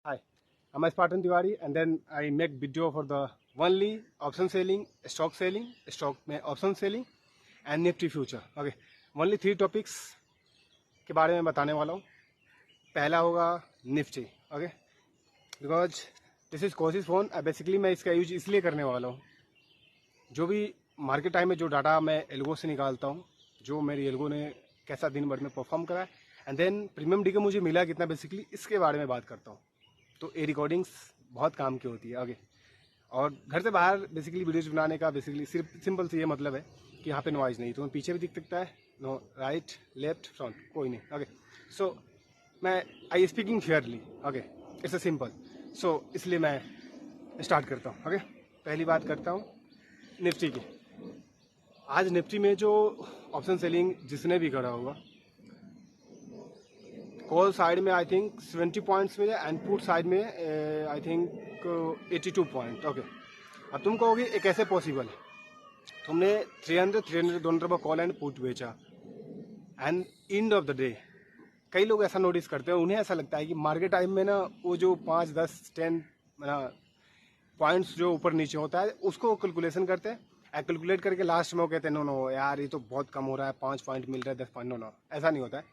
Hi, I'm Spartan Tiwari, and then I make video for the only option selling, stock में option selling and Nifty future. Okay, only 3 topics के बारे में बताने वाला हूँ. पहला होगा Nifty. Okay, because this is कोशिश फोन. बेसिकली मैं इसका यूज इसलिए करने वाला हूँ, जो भी मार्केट टाइम में जो डाटा मैं एल्गो से निकालता हूँ, जो मेरी एल्गो ने कैसा दिन भर में परफॉर्म करा है, एंड देन प्रीमियम डी के मुझे मिला कितना, बेसिकली इसके बारे में बात करता हूँ. तो ये रिकॉर्डिंग्स बहुत काम की होती है. आगे और घर से बाहर बेसिकली वीडियोज बनाने का बेसिकली सिर्फ सिंपल से ये मतलब है कि यहाँ पे नॉइज नहीं. तुम्हें पीछे भी दिख सकता है, नो राइट लेफ्ट फ्रंट कोई नहीं. ओके, सो मैं I speaking fairly. Okay, it's a simple. So इसलिए मैं स्टार्ट करता हूँ. ओके, पहली बात करता हूँ निफ्टी की. आज निफ्टी में जो ऑप्शन सेलिंग जिसने भी करा होगा, कॉल साइड में आई थिंक 70 पॉइंट्स मिले एंड पुट साइड में आई थिंक 82 पॉइंट. ओके, अब तुम कहोगे ये कैसे पॉसिबल है. तुमने 300 दोनों तरफ कॉल एंड पुट बेचा, and end of the day कई लोग ऐसा नोटिस करते हैं, उन्हें ऐसा लगता है कि मार्केट टाइम में ना वो जो 5, 10, 10 पॉइंट्स जो ऊपर नीचे होता है उसको कैलकुलेशन करते हैं. कैलकुलेट करके लास्ट में वो कहते हैं नो नो यार ये तो बहुत कम हो रहा है, 5 पॉइंट मिल रहा है, 10 पॉइंट. नो नो, ऐसा नहीं होता है.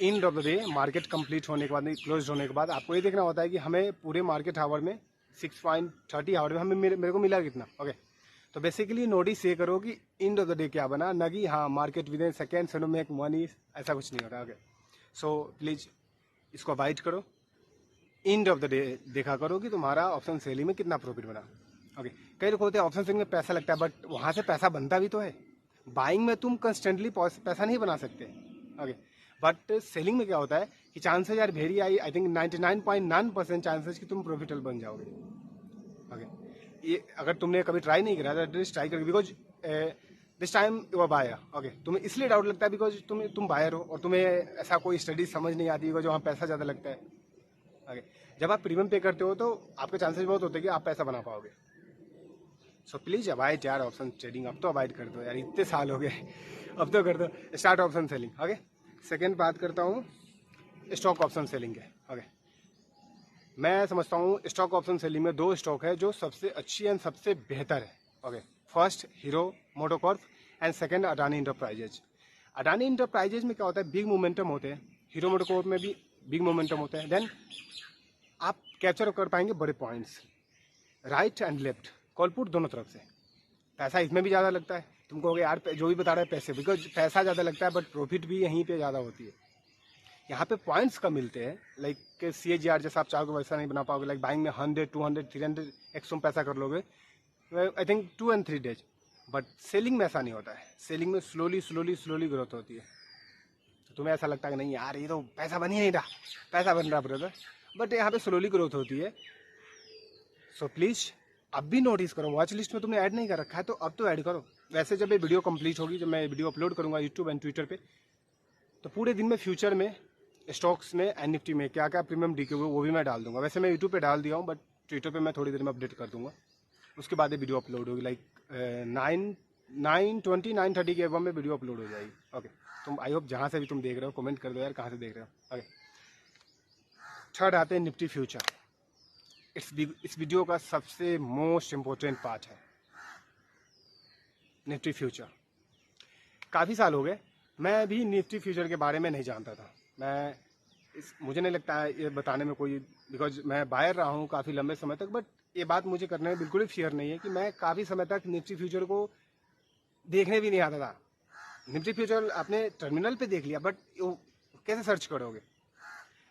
End of the day market complete होने के बाद, क्लोज होने के बाद आपको ये देखना होता है कि हमें पूरे मार्केट आवर में 6.30 आवर में हमें मेरे को मिला कितना. ओके, तो बेसिकली नोटिस ये करो कि एंड ऑफ द डे क्या बना, ना कि हाँ market with in second so make money, ऐसा कुछ नहीं होता. ओके, सो प्लीज इसको अवॉइड करो. एंड ऑफ द डे देखा करो कि तुम्हारा ऑप्शन सेलिंग में कितना प्रॉफिट बना. ओके, कई लोग होते हैं ऑप्शन सेलिंग में पैसा लगता है, बट वहाँ से पैसा बनता भी तो है. बाइंग में तुम कंस्टेंटली पैसा नहीं बना सकते. ओके, बट सेलिंग में क्या होता है कि चांसेस यार वेरी आई थिंक 99.9% चांसेस कि तुम प्रॉफिटेबल बन जाओगे. ओके, ये अगर तुमने कभी ट्राई नहीं करा तो एटलीस्ट ट्राई करोगे, because this time you are buyer. Okay, तुम्हें इसलिए डाउट लगता है बिकॉज तुम बायर हो और तुम्हें ऐसा कोई स्टडी समझ नहीं आती, बिकॉज वहाँ पैसा ज़्यादा लगता है. ओके, जब आप प्रीमियम पे करते हो तो आपके चांसेस बहुत होते हैं कि आप पैसा बना पाओगे. सो प्लीज अवॉइड यार ऑप्शन ट्रेडिंग. अब तो अवॉइड कर दो यार, इतने साल हो गए, अब तो कर दो. Start option selling. Okay, second बात करता हूँ स्टॉक ऑप्शन सेलिंग के. ओके, मैं समझता हूँ स्टॉक ऑप्शन सेलिंग में 2 स्टॉक है जो सबसे अच्छी एंड सबसे बेहतर है. Okay, first hero MotoCorp and second Adani enterprises. Adani enterprises में क्या होता है, बिग मोमेंटम होते हैं. हीरो मोटोकॉर्प में भी बिग मोमेंटम होते हैं. देन आप कैप्चर कर पाएंगे बड़े points, right and left, call put दोनों तरफ से. पैसा इसमें भी ज़्यादा लगता है. तुम कहोगे यार जो भी बता रहे हैं पैसे, बिकॉज पैसा ज़्यादा लगता है बट प्रॉफिट भी यहीं पे ज़्यादा होती है. यहाँ पे पॉइंट्स कम मिलते हैं. लाइक CAGR जैसा आप चाहोगे वैसा नहीं बना पाओगे. लाइक बाइंग में 100, 200, 300 एक्स तुम पैसा कर लोगे I think 2 and 3 days. But selling में ऐसा नहीं होता है. सेलिंग में स्लोली ग्रोथ होती है. तो तुम्हें ऐसा लगता है कि नहीं यार ये तो पैसा बन ही नहीं रहा, पैसा बन रहा ब्रदर, बट यहाँ पे स्लोली ग्रोथ होती है. सो प्लीज़ अब भी नोटिस करो, वॉच लिस्ट में तुमने ऐड नहीं कर रखा है तो अब तो ऐड करो. वैसे जब ये वीडियो कंप्लीट होगी, जब मैं वीडियो अपलोड करूँगा यूट्यूब एंड ट्विटर पे, तो पूरे दिन में फ्यूचर में स्टॉक्स में एंड निफ्टी में क्या क्या प्रीमियम डी के वो भी मैं डाल दूंगा. वैसे मैं यूट्यूब पे डाल दिया हूँ, बट ट्विटर पे मैं थोड़ी देर में अपडेट कर दूंगा. उसके बाद ये वीडियो अपलोड होगी. लाइक 9:20, 9:30 के एवं में वीडियो अपलोड हो जाएगी. ओके, तुम आई होप जहाँ से भी तुम देख रहे हो कमेंट कर दो यार कहाँ से देख रहे हो. ओके, थर्ड आते हैं निफ्टी फ्यूचर. इस वीडियो का सबसे मोस्ट इम्पोर्टेंट पार्ट है निफ्टी फ्यूचर. काफ़ी साल हो गए मैं भी निफ्टी फ्यूचर के बारे में नहीं जानता था. मुझे नहीं लगता है ये बताने में कोई, बिकॉज मैं बाहर रहा हूँ काफ़ी लंबे समय तक, बट ये बात मुझे करने में बिल्कुल ही फियर नहीं है कि मैं काफ़ी समय तक निफ्टी फ्यूचर को देखने भी नहीं आता था. निफ्टी फ्यूचर आपने टर्मिनल पे देख लिया, बट कैसे सर्च करोगे.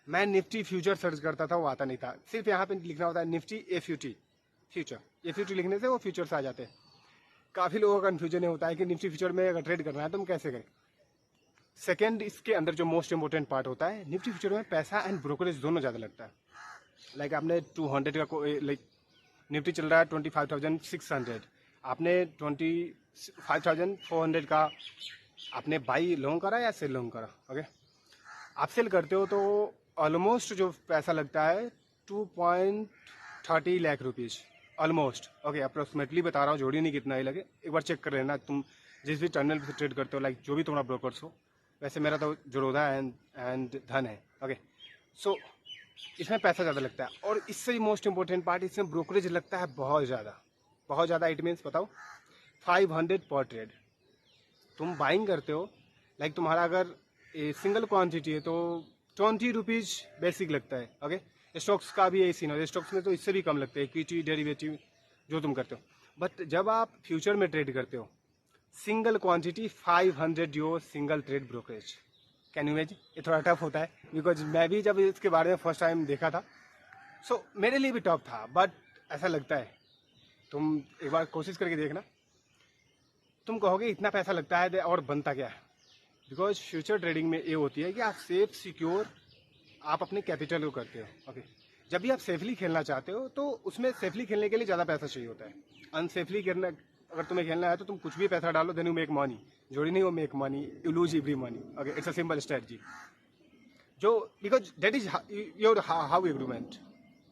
मैं निफ्टी फ्यूचर सर्च करता था, वो आता नहीं था. सिर्फ यहाँ पे लिखना होता है निफ्टी FUT फ्यूचर. FUT लिखने से वो फ्यूचर्स आ जाते हैं. काफ़ी लोगों का कन्फ्यूजन होता है कि निफ्टी फ्यूचर में अगर ट्रेड करना है तो हम कैसे करें. सेकेंड, इसके अंदर जो मोस्ट इंपॉर्टेंट पार्ट होता है, निफ्टी फ्यूचर में पैसा एंड ब्रोकरेज दोनों ज़्यादा लगता है. लाइक आपने 200 का लाइक निफ्टी चल रहा है 25,600, आपने 25,400 का आपने बाई लॉन्ग करा या सेल लॉन्ग करा. ओके, आप सेल करते हो तो ऑलमोस्ट जो पैसा लगता है 2.30 lakh rupees almost. Okay, approximately बता रहा हूँ, जोड़ी नहीं कितना ही लगे, एक बार चेक कर लेना. तुम जिस भी टर्मिनल पे ट्रेड करते हो, लाइक जो भी तुम्हारा ब्रोकर्स हो, वैसे मेरा तो जोरोधा एंड धन है. ओके, सो इसमें पैसा ज़्यादा लगता है। और इससे ही मोस्ट इंपॉर्टेंट पार्ट, इसमें ब्रोकरेज लगता है बहुत ज़्यादा। इट मीन्स बताओ 500 पर ट्रेड। तुम बाइंग करते हो, लाइक तुम्हारा अगर सिंगल क्वांटिटी है तो 20 रुपीज़ बेसिक लगता है। ओके, स्टॉक्स का भी यही सीन है, स्टॉक्स में तो इससे भी कम लगते हैं, इक्विटी डेरिवेटिव जो तुम करते हो। बट जब आप फ्यूचर में ट्रेड करते हो, single quantity 500 your single trade brokerage. Can you imagine? ये थोड़ा टफ होता है, बिकॉज मैं भी जब इसके बारे में फर्स्ट टाइम देखा था, सो मेरे लिए भी टफ था। बट ऐसा लगता है, तुम एक बार कोशिश करके देखना, तुम कहोगे इतना पैसा लगता है और बनता क्या है। बिकॉज फ्यूचर ट्रेडिंग में ये होती है कि आप सेफ सिक्योर आप अपने कैपिटल को करते हो। ओके, जब भी आप सेफली खेलना चाहते हो तो उसमें सेफली खेलने के लिए ज़्यादा पैसा चाहिए होता है। अनसेफली खेलना, अगर तुम्हें खेलना है तो तुम कुछ भी पैसा डालो, देन यू मेक मनी। जोड़ी नहीं, वो make money, you lose every money. Okay, it's a simple strategy, जो because that is your how agreement.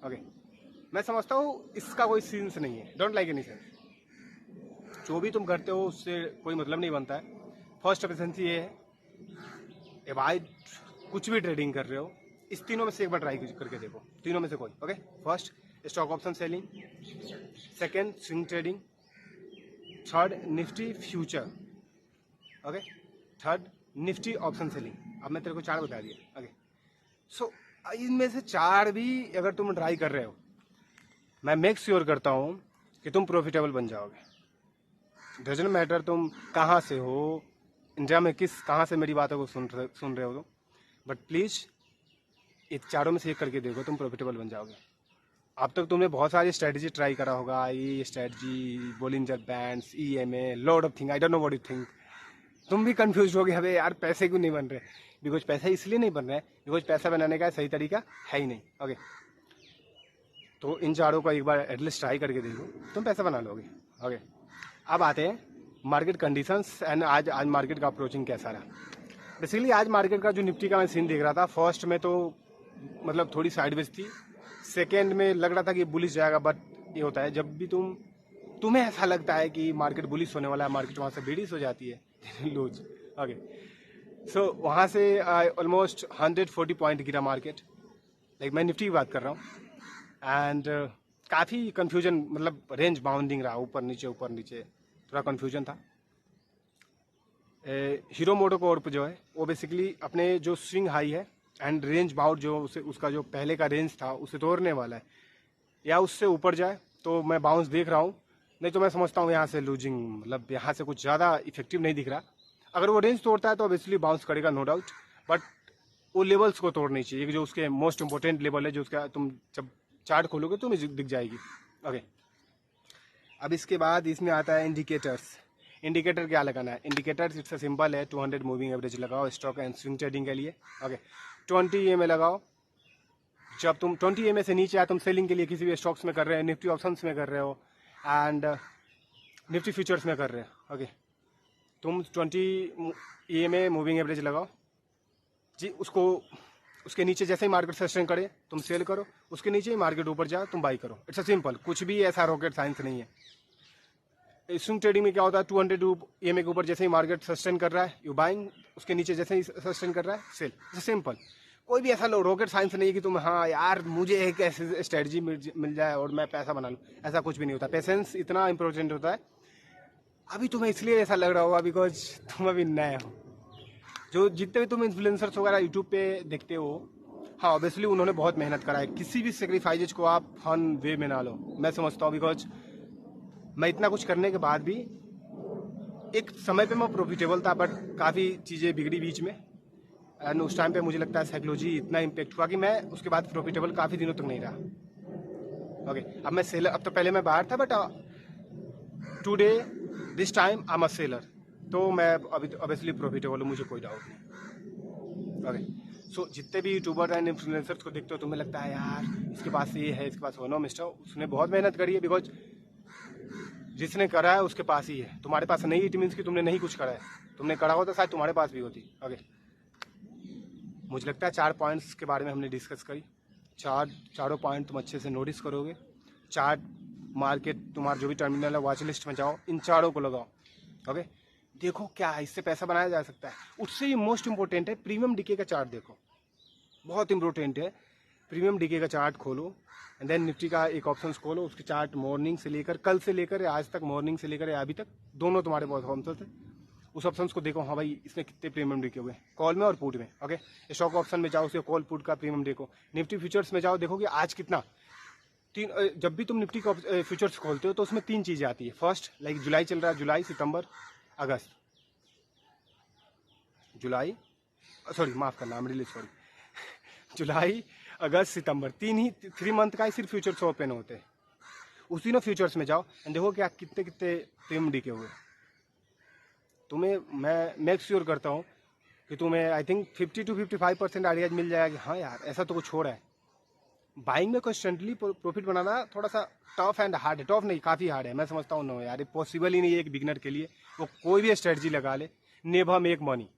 Okay, मैं समझता हूँ इसका कोई सेंस नहीं है, डोंट लाइक एनी सेंस। जो भी तुम करते हो उससे कोई मतलब नहीं बनता है। फर्स्ट एफिशिएंसी ये है, ए भाई कुछ भी ट्रेडिंग कर रहे हो, इस तीनों में से एक बार ट्राई करके देखो, तीनों में से कोई। Okay, first stock option selling, second swing trading, third Nifty future, okay, third Nifty option selling. अब मैं तेरे को 4 बता दिया। ओके, सो इनमें से 4 भी अगर तुम ट्राई कर रहे हो, मैं मेक श्योर करता हूँ कि तुम प्रॉफिटेबल बन जाओगे। डजंट मैटर तुम कहाँ से हो, इंडिया में कहाँ से मेरी बातों को सुन रहे हो तुम, बट प्लीज़ ये 4 में से एक करके देखो, तुम प्रॉफिटेबल बन जाओगे। अब तक तुमने बहुत सारी स्ट्रेटजी ट्राई करा होगा, ये strategy, Bollinger bands, EMA, lot of thing, I don't know what you think. तुम भी कंफ्यूज हो गए, अबे यार पैसे क्यों नहीं बन रहे। बिकॉज पैसा इसलिए नहीं बन रहा है बिकॉज पैसा बनाने का सही तरीका है ही नहीं। ओके, तो इन 4 को एक बार एटलीस्ट ट्राई करके देखो, तुम पैसा बना लोगे। ओके, अब आते हैं मार्केट कंडीशंस एंड आज मार्केट का अप्रोचिंग कैसा रहा। बेसिकली आज मार्केट का जो निफ्टी का मैं सीन देख रहा था, फर्स्ट में तो मतलब थोड़ी साइडवेज थी, सेकेंड में लग रहा था कि बुलिश जाएगा। बट ये होता है जब भी तुम्हें ऐसा लगता है कि मार्केट बुलिश होने वाला है, मार्केट वहाँ से बेरिश हो जाती है लूज। ओके, सो वहाँ से ऑलमोस्ट 140 पॉइंट गिरा मार्केट, लाइक मैं निफ्टी की बात कर रहा हूँ। एंड काफ़ी कन्फ्यूजन, मतलब रेंज बाउंडिंग रहा, ऊपर नीचे थोड़ा कन्फ्यूजन था। हीरो मोटोकॉर्प जो है वो बेसिकली अपने जो स्विंग हाई है एंड रेंज बाउंड जो उसका जो पहले का रेंज था उसे तोड़ने वाला है, या उससे ऊपर जाए तो मैं बाउंस देख रहा हूँ, नहीं तो मैं समझता हूँ यहाँ से लूजिंग, मतलब यहाँ से कुछ ज़्यादा इफेक्टिव नहीं दिख रहा। अगर वो रेंज तोड़ता है तो ऑब्वियसली बाउंस करेगा, नो डाउट, बट वो लेवल्स को तोड़नी चाहिए, जो उसके मोस्ट इंपॉर्टेंट लेवल है, जो उसका तुम जब चार्ट खोलोगे तो तुम्हें दिख जाएगी। ओके, अब इसके बाद इसमें आता है इंडिकेटर्स। इंडिकेटर क्या लगाना है? इंडिकेटर्स इट्स सिंपल है, 200 मूविंग एवरेज लगाओ स्टॉक एंड स्विंग ट्रेडिंग के लिए। ओके, 20 EMA लगाओ। जब तुम 20 EMA से नीचे आए, तुम सेलिंग के लिए किसी भी स्टॉक्स में कर रहे हो, निफ्टी ऑप्शंस में कर रहे हो एंड निफ्टी फ्यूचर्स में कर रहे हो। ओके, तुम 20 EMA मूविंग एवरेज लगाओ जी, उसके नीचे जैसे ही मार्केट सस्टेन करे तुम सेल करो, उसके नीचे ही मार्केट ऊपर जाए तुम बाई करो। इट्स अ सिंपल, कुछ भी ऐसा रॉकेट साइंस नहीं है। स्विंग ट्रेडिंग में क्या होता है, 200 EMA के ऊपर जैसे ही मार्केट सस्टेन कर रहा है यू बाइंग, उसके नीचे जैसे ही सस्टेन कर रहा है सेल। इट्स सिंपल, कोई भी ऐसा रॉकेट साइंस नहीं है कि तुम हाँ यार मुझे एक ऐसी स्ट्रेटजी मिल जाए और मैं पैसा बना लूँ, ऐसा कुछ भी नहीं होता। पेशेंस इतना इंपॉर्टेंट होता है। अभी तुम्हें इसलिए ऐसा लग रहा होगा बिकॉज तुम अभी नए हो। जो जितने भी तुम इन्फ्लुएंसर्स वगैरह यूट्यूब पे देखते हो, हाँ ऑब्वियसली उन्होंने बहुत मेहनत करा है, किसी भी सेक्रीफाइसेज को आप फन वे में ना लो, मैं समझता हूँ। बिकॉज मैं इतना कुछ करने के बाद भी एक समय पे मैं प्रॉफिटेबल था, बट काफ़ी चीज़ें बिगड़ी बीच में एंड उस टाइम पे मुझे लगता है साइकोलॉजी इतना इम्पेक्ट हुआ कि मैं उसके बाद प्रॉफिटेबल काफ़ी दिनों तक नहीं रहा। ओके, अब मैं सेलर, अब तो पहले मैं बाहर था but today this time I am a seller, तो मैं अभी ऑब्वियसली प्रॉफिटेबल हूँ, मुझे कोई डाउट नहीं। ओके, सो जितने भी यूट्यूबर एंड इन्फ्लुएंसर्स को देखते हो तुम्हें लगता है यार इसके पास ये है, इसके पास वो, नो मिस्टर, उसने बहुत मेहनत करी है। बिकॉज जिसने करा है उसके पास ही है, तुम्हारे पास नहीं, इट मीन्स कि तुमने नहीं कुछ करा है, तुमने करा हो तो शायद तुम्हारे पास भी होती। ओके, मुझे लगता है 4 पॉइंट्स के बारे में हमने डिस्कस करी। चारों पॉइंट तुम अच्छे से नोटिस करोगे। चार्ट, मार्केट, तुम्हारा जो भी टर्मिनल है वॉच लिस्ट में जाओ, इन चारों को लगाओ। ओके, देखो क्या है, इससे पैसा बनाया जा सकता है। उससे ही मोस्ट इंपॉर्टेंट है प्रीमियम डीके का चार्ट देखो, बहुत इंपॉर्टेंट है। प्रीमियम डीके का चार्ट खोलो एंड देन निफ्टी का एक ऑप्शन खोलो, उसके चार्ट मॉर्निंग से लेकर कल से लेकर आज तक, मॉर्निंग से लेकर अभी तक दोनों तुम्हारे बहुत ऑप्शन थे, उस ऑप्शन को देखो। हाँ भाई इसमें कितने प्रीमियम डीके हुए कॉल में और पुट में। ओके, स्टॉक ऑप्शन में जाओ, उसके कॉल पुट का प्रीमियम देखो। निफ्टी फ्यूचर्स में जाओ, देखो कि आज कितना। जब भी तुम निफ्टी का फ्यूचर्स खोलते हो तो उसमें 3 चीज़ें आती है। फर्स्ट लाइक जुलाई चल रहा है, जुलाई, सितंबर, अगस्त, जुलाई, सॉरी माफ करना, रिलीज सॉरी जुलाई, अगस्त, सितंबर, 3 मंथ का ही सिर्फ फ्यूचर्स ओपन होते हैं। उस दिनों फ्यूचर्स में जाओ एंड देखो क्या कितने कितने प्रीमियम डीके हुए। तुम्हें मैं मेक श्योर करता हूँ कि तुम्हें आई थिंक 50 to 55% आइडियाज मिल जाएगा कि हाँ यार ऐसा तो कुछ हो रहा है। बाइंग में कॉन्स्टेंटली प्रॉफिट बनाना थोड़ा सा टफ एंड हार्ड है। टफ नहीं, काफ़ी हार्ड है, मैं समझता हूँ। नो यार, ये पॉसिबल ही नहीं है एक बिगिनर के लिए। वो कोई भी स्ट्रेटजी लगा ले, never make money.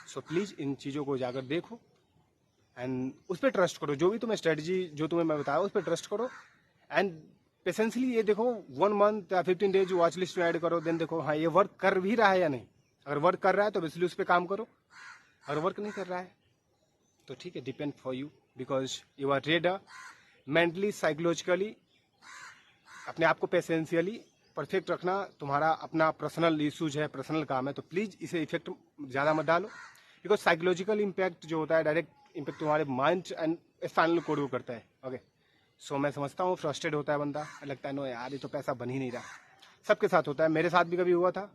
So please इन चीज़ों को जाकर देखो एंड उस पर ट्रस्ट करो। जो भी तुम्हें स्ट्रेटजी जो तुम्हें मैं बताया उस पर ट्रस्ट करो एंड पेशेंसली ये देखो 1 मंथ या 15 डेज वॉच लिस्ट में ऐड करो। देन देखो हाँ ये वर्क कर भी रहा है या नहीं। अगर वर्क कर रहा है तो बेसिकली उस पर काम करो, अगर वर्क नहीं कर रहा है तो ठीक है, depend for you, because you are rather mentally, psychologically. अपने आप को पेशेंशियली परफेक्ट रखना तुम्हारा अपना पर्सनल इशूज है, पर्सनल काम है, तो प्लीज़ इसे इफेक्ट ज़्यादा मत डालो। बिकॉज साइकोलॉजिकल इम्पैक्ट जो होता है, डायरेक्ट इम्पैक्ट तुम्हारे माइंड एंड स्पाइनल कोड को करता है। ओके, सो मैं समझता हूँ फ्रस्ट्रेट होता है बंदा, लगता है नो यार ये तो पैसा बन ही नहीं रहा। सबके साथ होता है, मेरे साथ भी कभी हुआ था।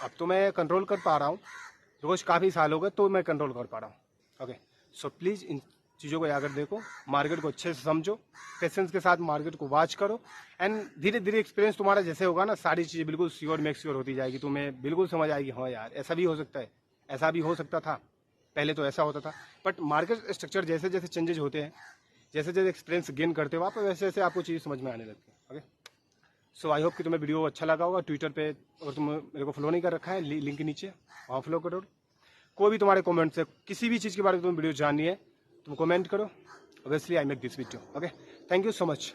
अब तो मैं कंट्रोल कर पा रहा हूँ, रोज़ काफ़ी साल हो गए तो मैं कंट्रोल कर पा रहा हूँ। ओके, सो प्लीज़ इन चीज़ों को जाकर देखो, मार्केट को अच्छे से समझो, पेशेंस के साथ मार्केट को वॉच करो एंड धीरे धीरे एक्सपीरियंस तुम्हारा जैसे होगा ना, सारी चीज़ें बिल्कुल श्योर मेक श्योर होती जाएगी। तुम्हें बिल्कुल समझ आएगी हाँ यार ऐसा भी हो सकता है, ऐसा भी हो सकता था, पहले तो ऐसा होता था। बट मार्केट स्ट्रक्चर जैसे जैसे चेंजेज होते हैं, जैसे जैसे एक्सपीरियंस गेन करते हो आप, वैसे वैसे आपको चीज़ समझ में आने लगती है। ओके, सो आई होप कि तुम्हें वीडियो अच्छा लगा होगा। ट्विटर पे अगर तुम मेरे को फॉलो नहीं कर रखा है, लिंक के नीचे वहाँ फॉलो करो। कोई भी तुम्हारे कमेंट से किसी भी चीज़ के बारे में तुम्हें वीडियो जाननी है तुम कमेंट करो। Obviously I make this video. Okay, thank you so much.